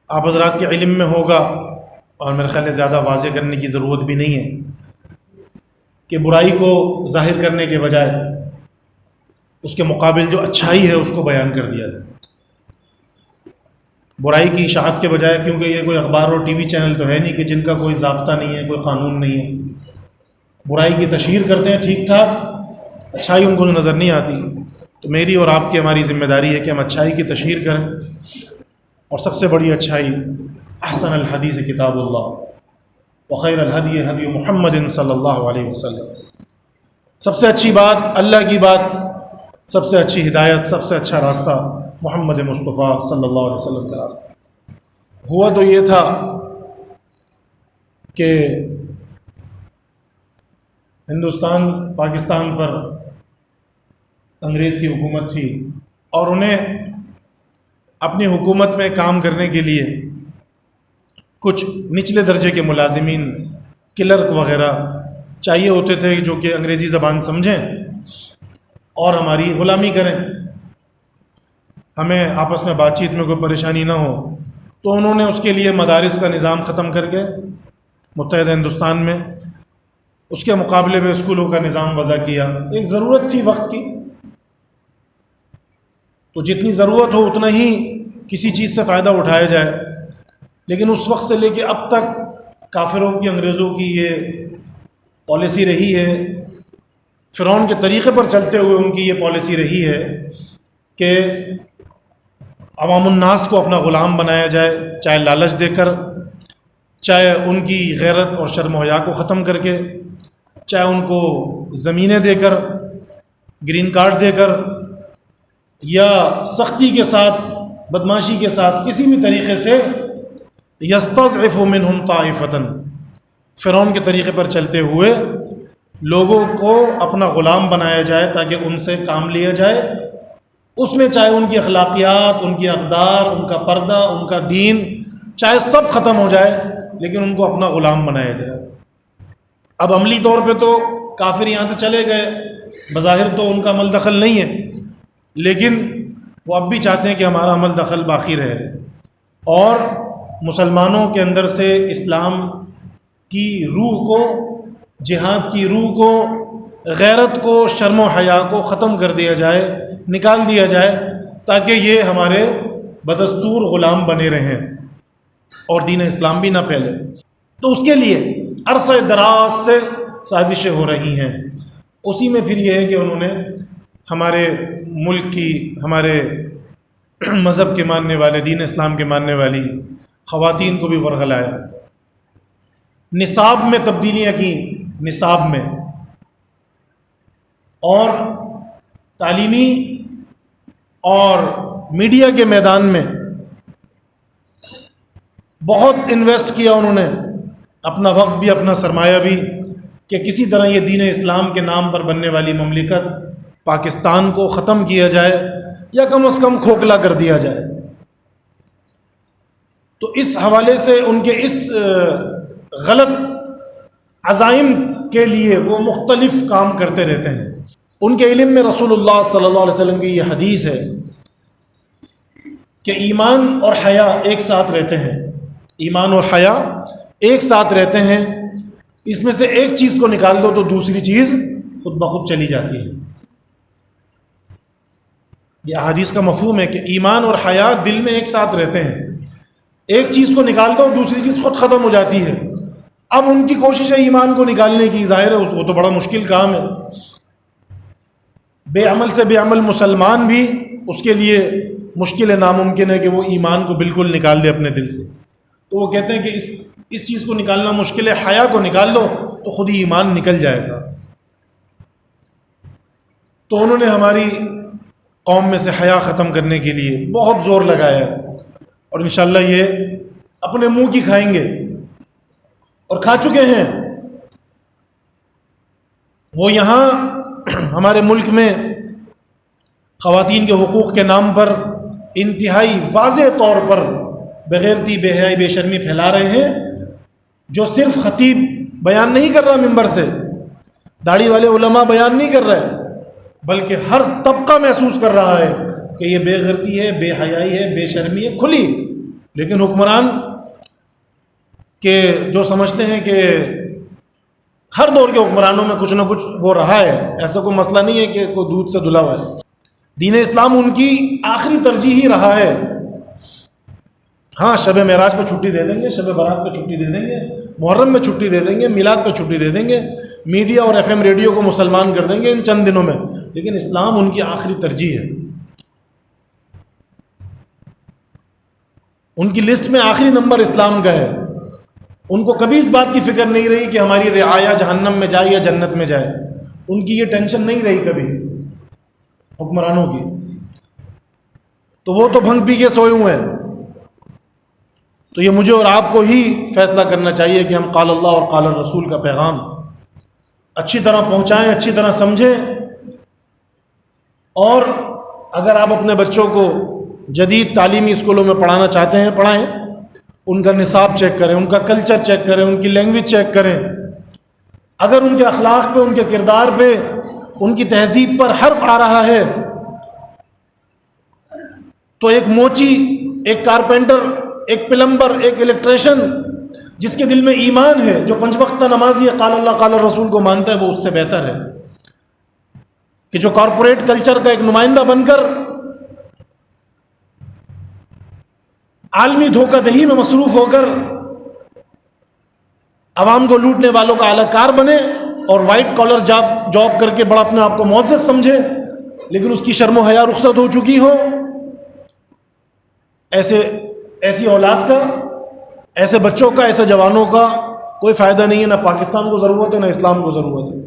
آپ حضرات کے علم میں ہوگا، اور میرے خیال ہے زیادہ واضح کرنے کی ضرورت بھی نہیں ہے کہ برائی کو ظاہر کرنے کے بجائے اس کے مقابل جو اچھائی ہے اس کو بیان کر دیا جائے۔ برائی کی اشاعت کے بجائے، کیونکہ یہ کوئی اخبار اور ٹی وی چینل تو ہے نہیں کہ جن کا کوئی ضابطہ نہیں ہے، کوئی قانون نہیں ہے، برائی کی تشہیر کرتے ہیں ٹھیک ٹھاک، اچھائی ان کو نظر نہیں آتی۔ تو میری اور آپ کی ہماری ذمہ داری ہے کہ ہم اچھائی کی تشہیر کریں، اور سب سے بڑی اچھائی احسن الحدیث کتاب اللہ وخیر الہدی ہدی محمد صلی اللہ علیہ وسلم۔ سب سے اچھی بات اللہ کی بات، سب سے اچھی ہدایت، سب سے اچھا راستہ محمد مصطفیٰ صلی اللہ علیہ وسلم کا راستہ۔ ہوا تو یہ تھا کہ ہندوستان پاکستان پر انگریز کی حکومت تھی، اور انہیں اپنی حکومت میں کام کرنے کے لیے کچھ نچلے درجے کے ملازمین، کلرک وغیرہ چاہیے ہوتے تھے جو کہ انگریزی زبان سمجھیں اور ہماری غلامی کریں، ہمیں آپس میں بات چیت میں کوئی پریشانی نہ ہو۔ تو انہوں نے اس کے لیے مدارس کا نظام ختم کر کے متحدہ ہندوستان میں اس کے مقابلے میں اسکولوں کا نظام وضع کیا۔ ایک ضرورت تھی وقت کی، تو جتنی ضرورت ہو اتنا ہی کسی چیز سے فائدہ اٹھایا جائے، لیکن اس وقت سے لے کے اب تک کافروں کی، انگریزوں کی یہ پالیسی رہی ہے، فرعون کے طریقے پر چلتے ہوئے ان کی یہ پالیسی رہی ہے کہ عوام الناس کو اپنا غلام بنایا جائے، چاہے لالچ دے کر، چاہے ان کی غیرت اور شرم و حیا کو ختم کر کے، چاہے ان کو زمینیں دے کر، گرین کارڈ دے کر، یا سختی کے ساتھ، بدماشی کے ساتھ، کسی بھی طریقے سے یستضعف منہم طائفۃ، فرعون کے طریقے پر چلتے ہوئے لوگوں کو اپنا غلام بنایا جائے تاکہ ان سے کام لیا جائے، اس میں چاہے ان کی اخلاقیات، ان کی اقدار، ان کا پردہ، ان کا دین، چاہے سب ختم ہو جائے، لیکن ان کو اپنا غلام بنایا جائے۔ اب عملی طور پہ تو کافر یہاں سے چلے گئے، بظاہر تو ان کا عمل دخل نہیں ہے، لیکن وہ اب بھی چاہتے ہیں کہ ہمارا عمل دخل باقی رہے، اور مسلمانوں کے اندر سے اسلام کی روح کو، جہاد کی روح کو، غیرت کو، شرم و حیا کو ختم کر دیا جائے، نکال دیا جائے، تاکہ یہ ہمارے بدستور غلام بنے رہیں اور دین اسلام بھی نہ پھیلے۔ تو اس کے لیے عرصہ دراز سے سازشیں ہو رہی ہیں۔ اسی میں پھر یہ ہے کہ انہوں نے ہمارے ملک کی، ہمارے مذہب کے ماننے والے، دین اسلام کے ماننے والی خواتین کو بھی ورغلایا، نصاب میں تبدیلیاں کی، نصاب میں، اور تعلیمی اور میڈیا کے میدان میں بہت انویسٹ کیا انہوں نے، اپنا وقت بھی، اپنا سرمایہ بھی، کہ کسی طرح یہ دین اسلام کے نام پر بننے والی مملکت پاکستان کو ختم کیا جائے، یا کم از کم کھوکھلا کر دیا جائے۔ تو اس حوالے سے ان کے اس غلط عزائم کے لیے وہ مختلف کام کرتے رہتے ہیں۔ ان کے علم میں رسول اللہ صلی اللہ علیہ وسلم کی یہ حدیث ہے کہ ایمان اور حیا ایک ساتھ رہتے ہیں، ایمان اور حیا ایک ساتھ رہتے ہیں، اس میں سے ایک چیز کو نکال دو تو دوسری چیز خود بخود چلی جاتی ہے۔ یہ احادیث کا مفہوم ہے کہ ایمان اور حیا دل میں ایک ساتھ رہتے ہیں، ایک چیز کو نکال دو دوسری چیز خود ختم ہو جاتی ہے۔ اب ان کی کوشش ہے ایمان کو نکالنے کی، ظاہر ہے وہ تو بڑا مشکل کام ہے، بے عمل سے بے عمل مسلمان بھی اس کے لیے مشکل ہے، ناممکن ہے کہ وہ ایمان کو بالکل نکال دے اپنے دل سے۔ تو وہ کہتے ہیں کہ اس چیز کو نکالنا مشکل ہے، حیا کو نکال دو تو خود ہی ایمان نکل جائے گا۔ تو انہوں نے ہماری قوم میں سے حیا ختم کرنے کے لیے بہت زور لگایا ہے، اور انشاءاللہ یہ اپنے منہ کی کھائیں گے، اور کھا چکے ہیں۔ وہ یہاں ہمارے ملک میں خواتین کے حقوق کے نام پر انتہائی واضح طور پر بغیرتی، بے حیائی، بے شرمی پھیلا رہے ہیں، جو صرف خطیب بیان نہیں کر رہا ممبر سے، داڑھی والے علماء بیان نہیں کر رہے، بلکہ ہر طبقہ محسوس کر رہا ہے کہ یہ بے غیرتی ہے، بے حیائی ہے، بے شرمی ہے، کھلی۔ لیکن حکمران کہ جو سمجھتے ہیں کہ ہر دور کے حکمرانوں میں کچھ نہ کچھ وہ رہا ہے، ایسا کوئی مسئلہ نہیں ہے کہ کوئی دودھ سے دھلا ہوا ہے، دین اسلام ان کی آخری ترجیح ہی رہا ہے۔ ہاں، شب معراج پہ چھٹی دے دیں گے، شب برات پہ چھٹی دے دیں گے، محرم میں چھٹی دے دیں گے، میلاد پہ چھٹی دے دیں گے، میڈیا اور ایف ایم ریڈیو کو مسلمان کر دیں گے ان چند دنوں میں، لیکن اسلام ان کی آخری ترجیح ہے۔ ان کی لسٹ میں آخری نمبر اسلام کا ہے۔ ان کو کبھی اس بات کی فکر نہیں رہی کہ ہماری رعایا جہنم میں جائے یا جنت میں جائے، ان کی یہ ٹینشن نہیں رہی کبھی حکمرانوں کی۔ تو وہ تو بھنگ پی کے سوئے ہوئے ہیں۔ تو یہ مجھے اور آپ کو ہی فیصلہ کرنا چاہیے کہ ہم قال اللہ اور قال الرسول کا پیغام اچھی طرح پہنچائیں، اچھی طرح سمجھیں، اور اگر آپ اپنے بچوں کو جدید تعلیمی اسکولوں میں پڑھانا چاہتے ہیں پڑھائیں، ان کا نصاب چیک کریں، ان کا کلچر چیک کریں، ان کی لینگویج چیک کریں۔ اگر ان کے اخلاق پہ، ان کے کردار پہ، ان کی تہذیب پر حرف آ رہا ہے تو ایک موچی، ایک کارپینٹر، ایک پلمبر، ایک الیکٹریشین جس کے دل میں ایمان ہے، جو 5 وقت نمازی ہے، قال اللہ قال الرسول کو مانتا ہے، وہ اس سے بہتر ہے کہ جو کارپوریٹ کلچر کا ایک نمائندہ بن کر عالمی دھوکہ دہی میں مصروف ہو کر عوام کو لوٹنے والوں کا اعلی کار بنے اور وائٹ کالر جاب کر کے بڑا اپنے آپ کو معزز سمجھے، لیکن اس کی شرم و حیا رخصت ہو چکی ہو۔ ایسی اولاد کا، ایسے بچوں کا، ایسے جوانوں کا کوئی فائدہ نہیں ہے، نہ پاکستان کو ضرورت ہے، نہ اسلام کو ضرورت ہے۔